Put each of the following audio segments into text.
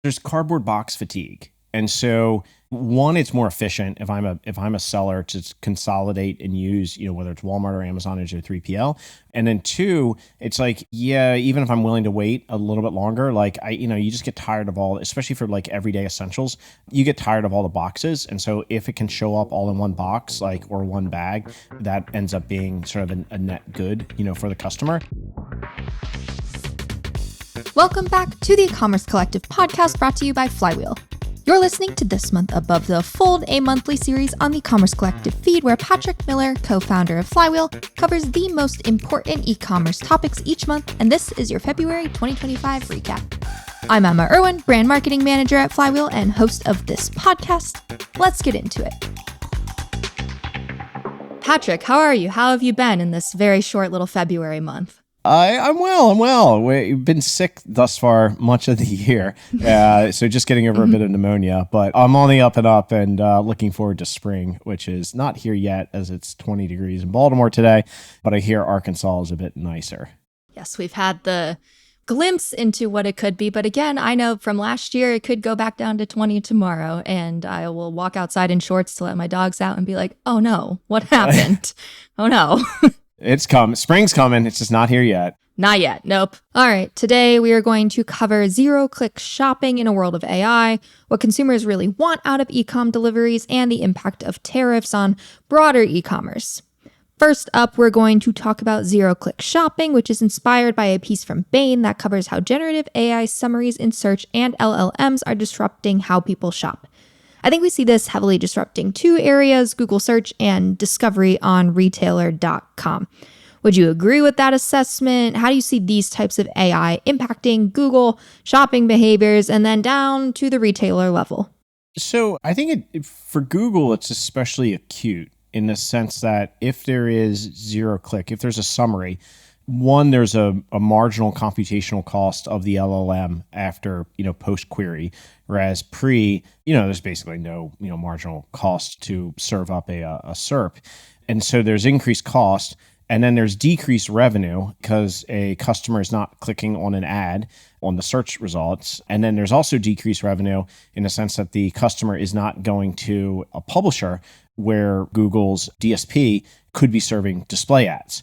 there's cardboard box fatigue. And so one, it's more efficient if I'm a seller to consolidate and use, whether it's Walmart or Amazon as your 3PL. And then two, it's like, yeah, even if I'm willing to wait a little bit longer, like you just get tired of all, especially for like everyday essentials, you get tired of all the boxes. And so if it can show up all in one box, or one bag, that ends up being sort of a net good, for the customer. Welcome back to the eCommerce Collective podcast brought to you by Flywheel. You're listening to This Month Above the Fold, a monthly series on the eCommerce Collective feed where Patrick Miller, co-founder of Flywheel, covers the most important e-commerce topics each month, and this is your February 2025 recap. I'm Emma Irwin, brand marketing manager at Flywheel and host of this podcast. Let's get into it. Patrick, how are you? How have you been in this very short little February month? I'm well. We've been sick thus far much of the year, so just getting over a bit of pneumonia. But I'm on the up and up and looking forward to spring, which is not here yet as it's 20 degrees in Baltimore today. But I hear Arkansas is a bit nicer. Yes, we've had the glimpse into what it could be. But again, I know from last year, it could go back down to 20 tomorrow. And I will walk outside in shorts to let my dogs out and be like, oh no, what happened? Oh no. It's coming. Spring's coming. It's just not here yet. Not yet. Nope. All right. Today, we are going to cover zero-click shopping in a world of AI, what consumers really want out of e-com deliveries, and the impact of tariffs on broader e-commerce. First up, we're going to talk about zero-click shopping, which is inspired by a piece from Bain that covers how generative AI summaries in search and LLMs are disrupting how people shop. I think we see this heavily disrupting two areas, Google search and discovery on retailer.com. Would you agree with that assessment? How do you see these types of AI impacting Google shopping behaviors and then down to the retailer level? So I think for Google, it's especially acute in the sense that if there is zero click, if there's a summary, one, there's a marginal computational cost of the LLM after, post query, whereas there's basically no, marginal cost to serve up a SERP. And so there's increased cost, and then there's decreased revenue because a customer is not clicking on an ad on the search results. And then there's also decreased revenue in the sense that the customer is not going to a publisher where Google's DSP could be serving display ads.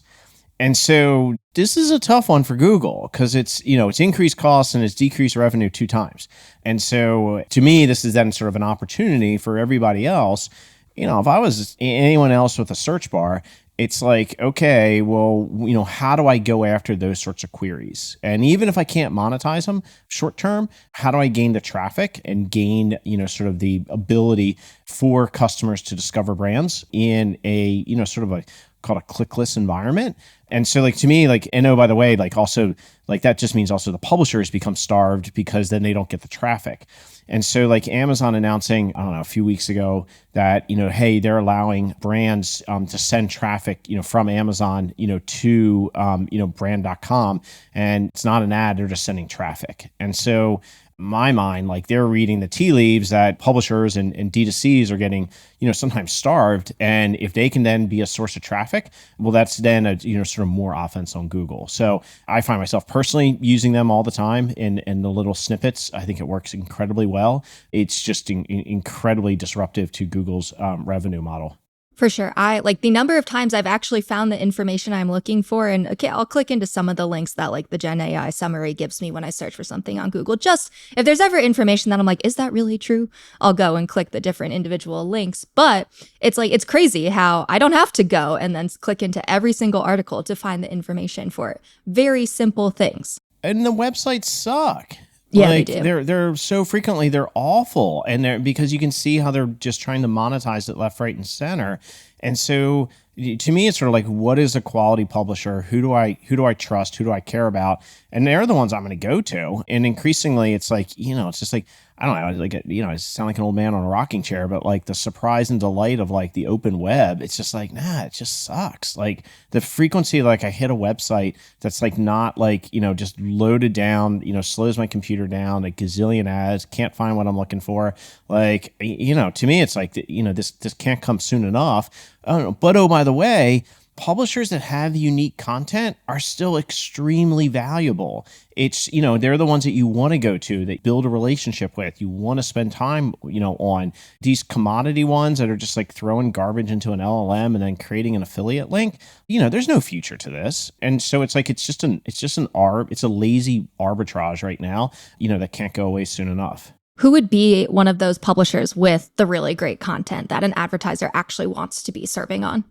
And so this is a tough one for Google because it's increased costs and it's decreased revenue 2 times. And so to me, this is then sort of an opportunity for everybody else. If I was anyone else with a search bar, it's like, okay, well, how do I go after those sorts of queries? And even if I can't monetize them short term, how do I gain the traffic and gain, sort of the ability for customers to discover brands in a, sort of a called a clickless environment? And so to me, and oh, by the way, also that just means also the publishers become starved because then they don't get the traffic. And so Amazon announcing, I don't know, a few weeks ago that, hey, they're allowing brands to send traffic, from Amazon, to, brand.com. And it's not an ad, they're just sending traffic. And so my mind, they're reading the tea leaves that publishers and D2Cs are getting, sometimes starved. And if they can then be a source of traffic, well, that's then a, sort of more offense on Google. So I find myself personally using them all the time in the little snippets. I think it works incredibly well. It's just incredibly disruptive to Google's revenue model. For sure. I the number of times I've actually found the information I'm looking for, and okay, I'll click into some of the links that the Gen AI summary gives me when I search for something on Google. Just if there's ever information that I'm like, is that really true? I'll go and click the different individual links. But it's crazy how I don't have to go and then click into every single article to find the information for very simple things. And the websites suck. Yeah, they do. They're so frequently they're awful, and they're because you can see how they're just trying to monetize it left, right, and center. And so to me, it's sort of what is a quality publisher? Who do I trust? Who do I care about? And they're the ones I'm going to go to. And increasingly, it's it's just I don't know, I sound like an old man on a rocking chair, but the surprise and delight of the open web, it's just nah, it just sucks. The frequency, I hit a website that's not just loaded down, slows my computer down, a gazillion ads, can't find what I'm looking for. To me, it's this can't come soon enough. I don't know. But oh, by the way, publishers that have unique content are still extremely valuable. It's, they're the ones that you want to go to, that build a relationship with, you want to spend time, on. These commodity ones that are just like throwing garbage into an LLM and then creating an affiliate link, there's no future to this. And so it's like, it's a lazy arbitrage right now, that can't go away soon enough. Who would be one of those publishers with the really great content that an advertiser actually wants to be serving on?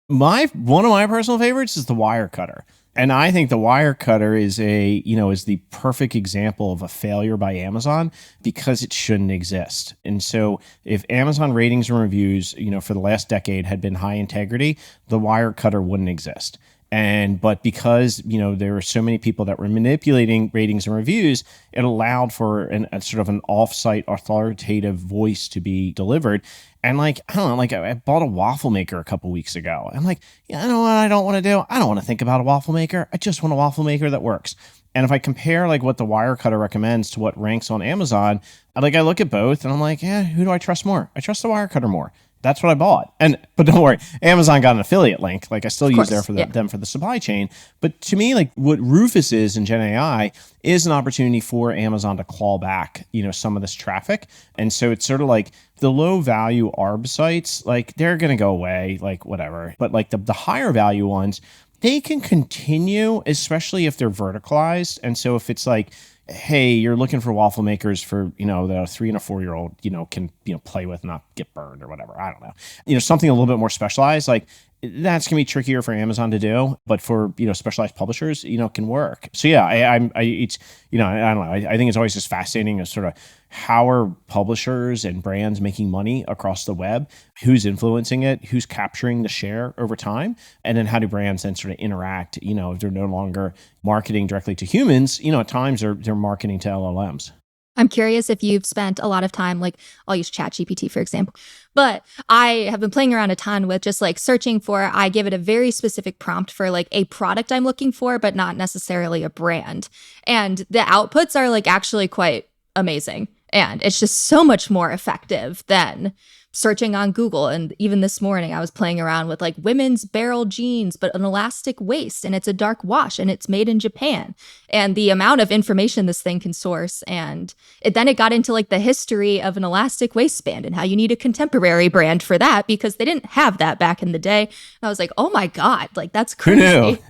One of my personal favorites is the Wirecutter. And I think the Wirecutter is is the perfect example of a failure by Amazon because it shouldn't exist. And so if Amazon ratings and reviews, for the last decade had been high integrity, the Wirecutter wouldn't exist. But because, there were so many people that were manipulating ratings and reviews, it allowed for a sort of an off-site authoritative voice to be delivered. And I don't know, I bought a waffle maker a couple weeks ago. I'm like, you know what I don't want to do? I don't want to think about a waffle maker. I just want a waffle maker that works. And if I compare what the Wirecutter recommends to what ranks on Amazon, I look at both and I'm like, who do I trust more? I trust the Wirecutter more. That's what I bought. But don't worry, Amazon got an affiliate link. I still use them for the supply chain. But to me, what Rufus is in Gen AI is an opportunity for Amazon to claw back, some of this traffic. And so it's sort of like the low value ARB sites, they're going to go away, whatever. But the higher value ones, they can continue, especially if they're verticalized. And so if it's hey, you're looking for waffle makers for, the 3 and a 4-year-old, can, play with, not get burned or whatever. I don't know. Something a little bit more specialized, that's going to be trickier for Amazon to do, but for, specialized publishers, can work. So yeah, I don't know. I think it's always just fascinating as sort of how are publishers and brands making money across the web, who's influencing it, who's capturing the share over time, and then how do brands then sort of interact, if they're no longer marketing directly to humans, at times they're marketing to LLMs. I'm curious if you've spent a lot of time, I'll use ChatGPT, for example, but I have been playing around a ton with just searching for, I give it a very specific prompt for a product I'm looking for, but not necessarily a brand. And the outputs are actually quite amazing. And it's just so much more effective than searching on Google. And even this morning, I was playing around with women's barrel jeans, but an elastic waist, and it's a dark wash, and it's made in Japan. And the amount of information this thing can source. And then it got into the history of an elastic waistband and how you need a contemporary brand for that because they didn't have that back in the day. And I was like, oh my God, that's crazy.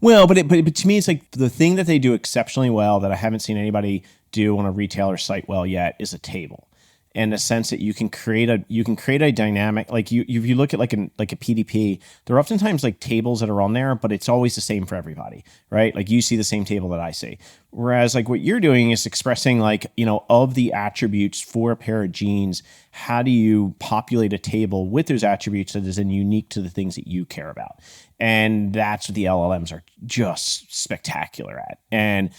Well, but to me, it's the thing that they do exceptionally well that I haven't seen anybody do on a retailer site well yet is a table. In the sense that you can create a dynamic, if you look at a PDP, there are oftentimes tables that are on there, but it's always the same for everybody, right? You see the same table that I see. Whereas what you're doing is expressing of the attributes for a pair of jeans, how do you populate a table with those attributes that is then unique to the things that you care about? And that's what the LLMs are just spectacular at. And,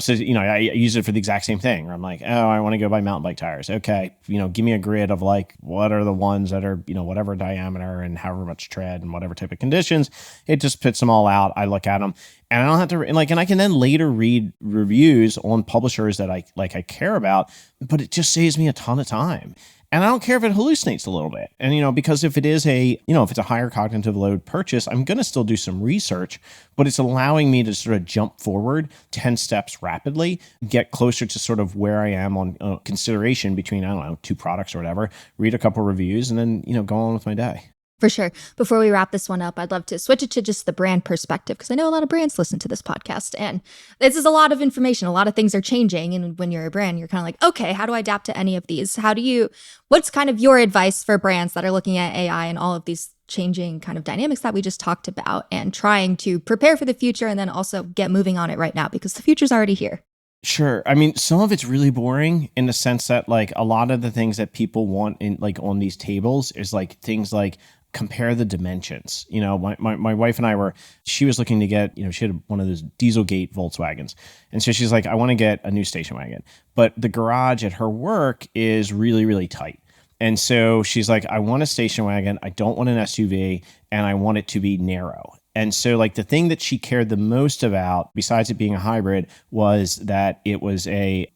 so, I use it for the exact same thing where I'm like, oh, I want to go buy mountain bike tires. Okay. Give me a grid of what are the ones that are, whatever diameter and however much tread and whatever type of conditions. It just spits them all out. I look at them and I don't have to, and I can then later read reviews on publishers that I care about, but it just saves me a ton of time. And I don't care if it hallucinates a little bit. And, because if it is if it's a higher cognitive load purchase, I'm going to still do some research, but it's allowing me to sort of jump forward 10 steps rapidly, get closer to sort of where I am on consideration between, 2 products or whatever, read a couple reviews and then, go on with my day. For sure. Before we wrap this one up, I'd love to switch it to just the brand perspective because I know a lot of brands listen to this podcast and this is a lot of information. A lot of things are changing. And when you're a brand, you're kind of okay, how do I adapt to any of these? What's kind of your advice for brands that are looking at AI and all of these changing kind of dynamics that we just talked about and trying to prepare for the future and then also get moving on it right now because the future's already here? Sure. I mean, some of it's really boring in the sense that a lot of the things that people want in on these tables is things compare the dimensions. My wife and I she was looking to get, she had one of those Dieselgate Volkswagens. And so she's like, I want to get a new station wagon. But the garage at her work is really, really tight. And so she's like, I want a station wagon. I don't want an SUV and I want it to be narrow. And so the thing that she cared the most about, besides it being a hybrid, was that it was that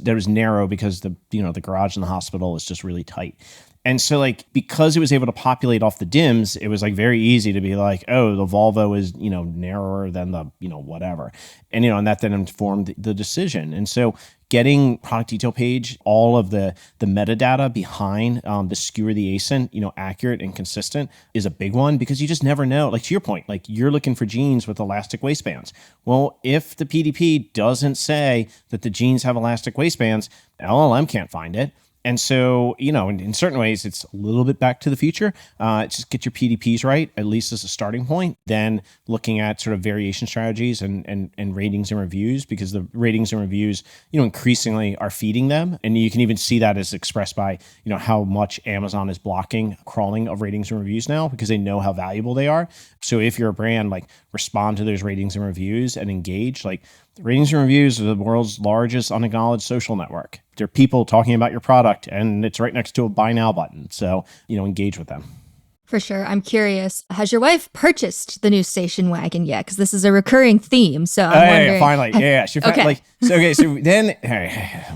it was narrow because the garage in the hospital is just really tight. And so like, because it was able to populate off the DIMMs, it was like very easy to be like, oh, the Volvo is, narrower than the, whatever. And that then informed the decision. And so getting product detail page, all of the metadata behind the SKU or the ASIN, accurate and consistent is a big one, because you just never know. Like, to your point, like, you're looking for jeans with elastic waistbands. Well, if the PDP doesn't say that the jeans have elastic waistbands, LLM can't find it. And so, in certain ways, it's a little bit back to the future. Just get your PDPs right, at least as a starting point. Then looking at sort of variation strategies and ratings and reviews, because the ratings and reviews, increasingly are feeding them. And you can even see that as expressed by, how much Amazon is blocking crawling of ratings and reviews now, because they know how valuable they are. So if you're a brand, like, respond to those ratings and reviews and engage. Like, the ratings and reviews are the world's largest unacknowledged social network. They're people talking about your product, and it's right next to a buy now button. So, engage with them. For sure. I'm curious, has your wife purchased the new station wagon yet? Because this is a recurring theme. So I'm wondering. Finally. Yeah. She found, Okay. So then,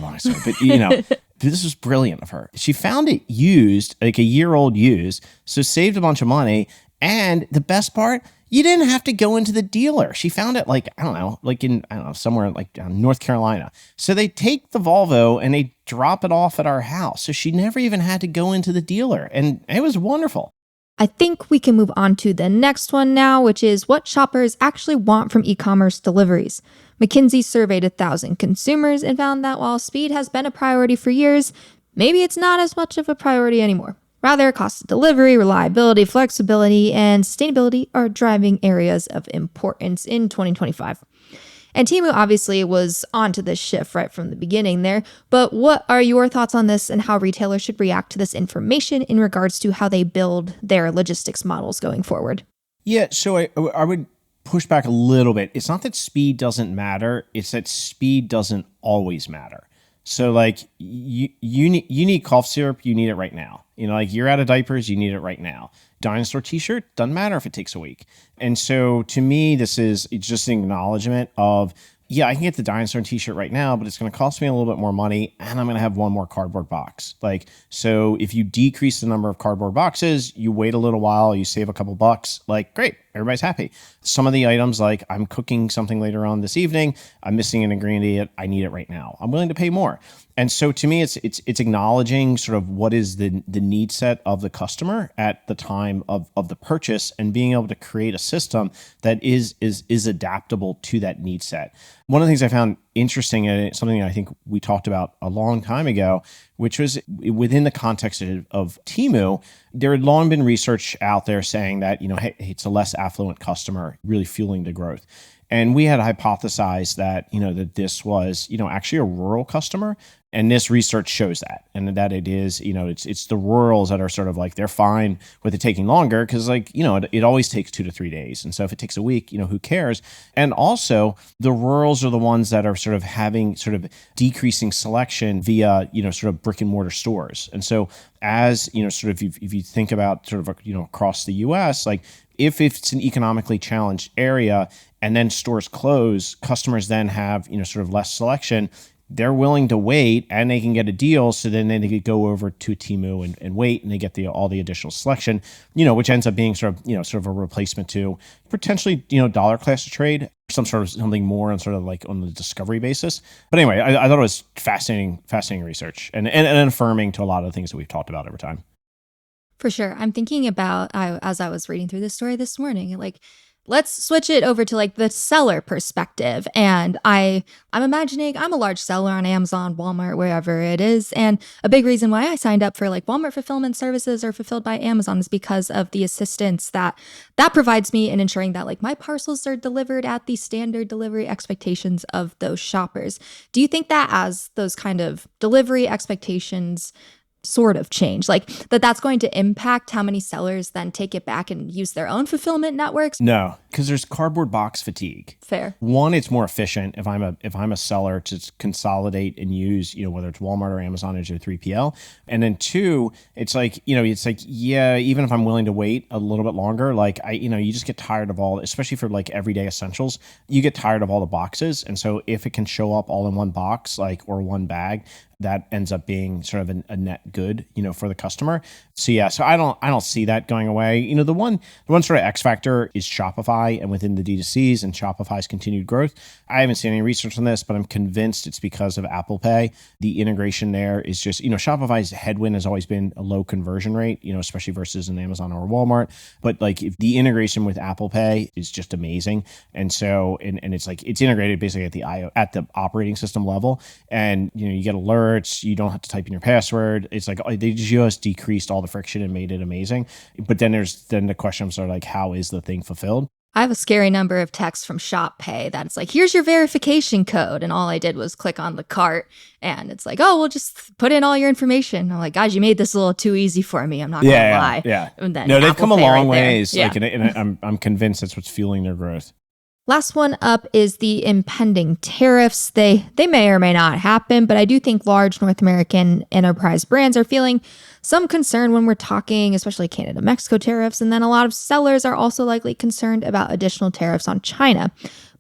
long story, but this was brilliant of her. She found it used, like a year-old used, so saved a bunch of money. And the best part, you didn't have to go into the dealer. She found it somewhere like down North Carolina. So they take the Volvo and they drop it off at our house. So she never even had to go into the dealer. And it was wonderful. I think we can move on to the next one now, which is what shoppers actually want from e-commerce deliveries. McKinsey surveyed 1,000 consumers and found that while speed has been a priority for years, maybe it's not as much of a priority anymore. Rather, cost of delivery, reliability, flexibility, and sustainability are driving areas of importance in 2025. And Temu obviously was onto this shift right from the beginning there, but what are your thoughts on this and how retailers should react to this information in regards to how they build their logistics models going forward? Yeah, so I would push back a little bit. It's not that speed doesn't matter, it's that speed doesn't always matter. So like you need cough syrup, you need it right now. Like, you're out of diapers, you need it right now. Dinosaur t-shirt, doesn't matter if it takes a week. And so to me, it's just an acknowledgement of, yeah, I can get the dinosaur t-shirt right now, but it's going to cost me a little bit more money, and I'm going to have one more cardboard box. Like, so if you decrease the number of cardboard boxes, you wait a little while, you save a couple bucks, like, great, everybody's happy. Some of the items, like, I'm cooking something later on this evening, I'm missing an ingredient, I need it right now, I'm willing to pay more. And so to me, it's acknowledging sort of what is the need set of the customer at the time of the purchase, and being able to create a system that is adaptable to that need set. One of the things I found interesting, and it's something I think we talked about a long time ago, which was within the context of Temu, there had long been research out there saying that, hey, it's a less affluent customer really fueling the growth. And we had hypothesized that, that this was, actually a rural customer. And this research shows that, and that it is, it's the rurals that are sort of like, they're fine with it taking longer, because it always takes 2 to 3 days. And so if it takes a week, who cares? And also the rurals are the ones that are sort of having sort of decreasing selection via, sort of brick and mortar stores. And so as, sort of if you think about sort of, across the US, like, if it's an economically challenged area and then stores close, customers then have, sort of less selection. They're willing to wait, and they can get a deal. So then they could go over to Temu and wait, and they get all the additional selection, which ends up being sort of a replacement to potentially, dollar class of trade, something more on sort of like on the discovery basis. But anyway, I thought it was fascinating research and affirming to a lot of the things that we've talked about over time. For sure. I'm thinking about, as I was reading through this story this morning, like, let's switch it over to like the seller perspective. And I'm imagining I'm a large seller on Amazon, Walmart, wherever it is. And a big reason why I signed up for like Walmart fulfillment services or fulfilled by Amazon is because of the assistance that provides me in ensuring that like my parcels are delivered at the standard delivery expectations of those shoppers. Do you think that as those kind of delivery expectations sort of change, like that's going to impact how many sellers then take it back and use their own fulfillment networks? No, because there's cardboard box fatigue. Fair. One, it's more efficient if I'm a seller to consolidate and use, whether it's Walmart or Amazon as your 3PL. And then two, it's like, yeah, even if I'm willing to wait a little bit longer, like you just get tired of all, especially for like everyday essentials, you get tired of all the boxes. And so if it can show up all in one box, or one bag, that ends up being sort of a net good, for the customer. So yeah, so I don't see that going away. The one sort of X factor is Shopify and within the D2Cs and Shopify's continued growth. I haven't seen any research on this, but I'm convinced it's because of Apple Pay. The integration there is just, Shopify's headwind has always been a low conversion rate, especially versus an Amazon or a Walmart. But like if the integration with Apple Pay is just amazing. And so, and it's like, it's integrated basically at the operating system level. And, you get alerts, you don't have to type in your password. It's like they just decreased all the friction and made it amazing. But then there's the question of sort of like, how is the thing fulfilled? I have a scary number of texts from Shop Pay that's like, here's your verification code. And all I did was click on the cart and it's like, oh, we'll just put in all your information. I'm like, guys, you made this a little too easy for me. I'm not going to lie. Yeah. And then no, they've Apple come a Pay long right ways. there. Like, and I'm convinced that's what's fueling their growth. Last one up is the impending tariffs. They may or may not happen, but I do think large North American enterprise brands are feeling some concern when we're talking, especially Canada, Mexico tariffs. And then a lot of sellers are also likely concerned about additional tariffs on China.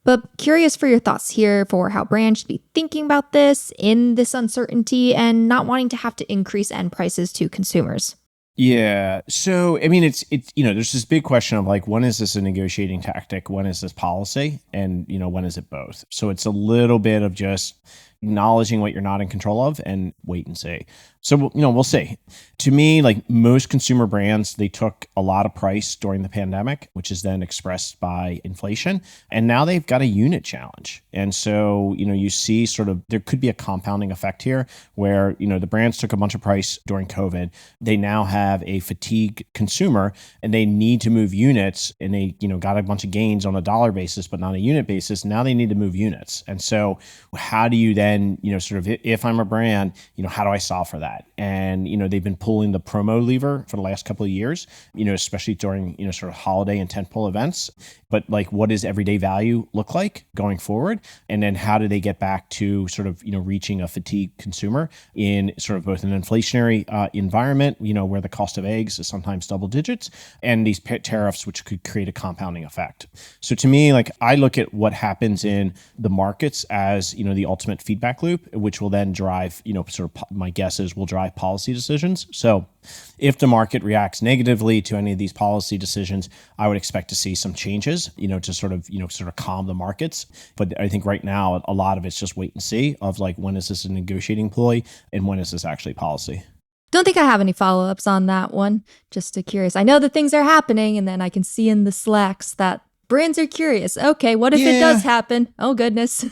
But curious for your thoughts here for how brands should be thinking about this in this uncertainty and not wanting to have to increase end prices to consumers. Yeah. So, I mean, it's there's this big question of like, when is this a negotiating tactic? When is this policy? And, when is it both? So it's a little bit of just acknowledging what you're not in control of and wait and see. So, we'll see. To me, like most consumer brands, they took a lot of price during the pandemic, which is then expressed by inflation. And now they've got a unit challenge. And so, you see sort of, there could be a compounding effect here where, the brands took a bunch of price during COVID. They now have a fatigued consumer and they need to move units and they, got a bunch of gains on a dollar basis, but not a unit basis. Now they need to move units. And so how do you then, sort of, if I'm a brand, how do I solve for that? And, they've been pulling the promo lever for the last couple of years, especially during, sort of holiday and tentpole events. But like, what does everyday value look like going forward? And then how do they get back to sort of, reaching a fatigued consumer in sort of both an inflationary environment, where the cost of eggs is sometimes double digits, and these tariffs, which could create a compounding effect. So to me, like I look at what happens in the markets as, the ultimate feedback loop, which will then drive, sort of my guess is will drive policy decisions. So if the market reacts negatively to any of these policy decisions, I would expect to see some changes, to sort of calm the markets. But I think right now, a lot of it's just wait and see of like, when is this a negotiating ploy and when is this actually policy? Don't think I have any follow-ups on that one. Just curious. I know that things are happening and then I can see in the Slacks that brands are curious. Okay, what if it does happen? Oh, goodness.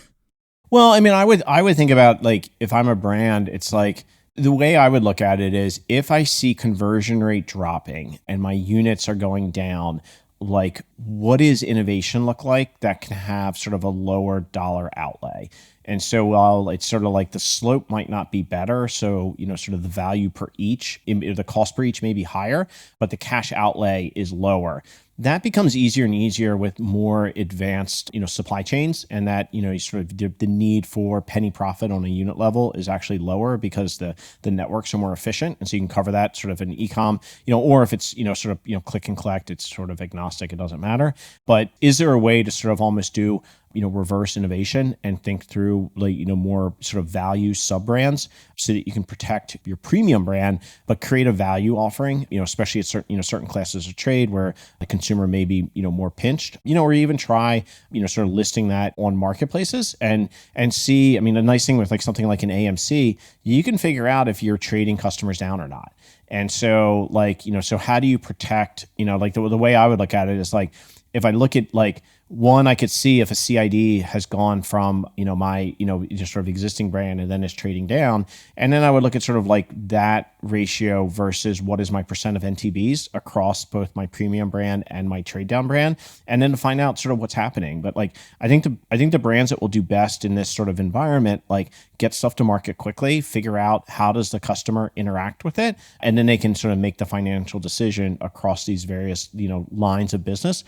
Well, I mean, I would think about like, if I'm a brand, it's like, the way I would look at it is if I see conversion rate dropping and my units are going down, like what does innovation look like that can have sort of a lower dollar outlay? And so while it's sort of like the slope might not be better, so, sort of the value per each, the cost per each may be higher, but the cash outlay is lower. That becomes easier and easier with more advanced, supply chains, and that, sort of the need for penny profit on a unit level is actually lower because the networks are more efficient. And so you can cover that sort of in e-com, or if it's, sort of, click and collect, it's sort of agnostic. It doesn't matter. But is there a way to sort of almost do reverse innovation and think through like, more sort of value sub brands so that you can protect your premium brand, but create a value offering, especially at certain classes of trade where the consumer may be, more pinched, or even try, sort of listing that on marketplaces and see, I mean, a nice thing with like something like an AMC, you can figure out if you're trading customers down or not. And so like, so how do you protect, like the way I would look at it is like, if I look at like, one, I could see if a CID has gone from, my, just sort of existing brand and then is trading down. And then I would look at sort of like that ratio versus what is my percent of NTBs across both my premium brand and my trade down brand, and then to find out sort of what's happening. But like, I think the brands that will do best in this sort of environment, like get stuff to market quickly, figure out how does the customer interact with it, and then they can sort of make the financial decision across these various, lines of business,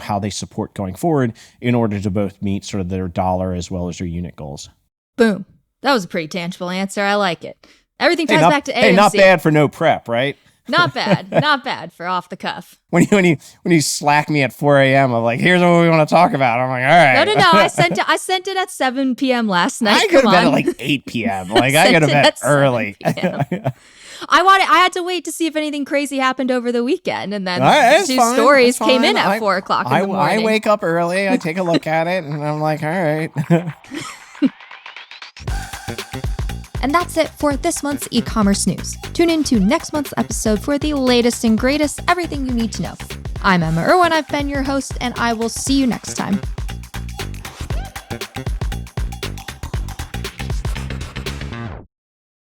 how they support going forward in order to both meet sort of their dollar as well as their unit goals. Boom. That was a pretty tangible answer. I like it. Everything ties back to AMC. Hey, not bad for no prep, right? Not bad. Not bad for off the cuff. When you slack me at 4 a.m., I'm like, here's what we want to talk about. I'm like, all right. No. I sent it at 7 p.m. last night. I could have been at like 8 p.m. Like I could have been early. I had to wait to see if anything crazy happened over the weekend, and then two stories came in at 4 o'clock in the morning. I wake up early. I take a look at it, and I'm like, all right. And that's it for this month's e-commerce news. Tune in to next month's episode for the latest and greatest, everything you need to know. I'm Emma Irwin. I've been your host, and I will see you next time.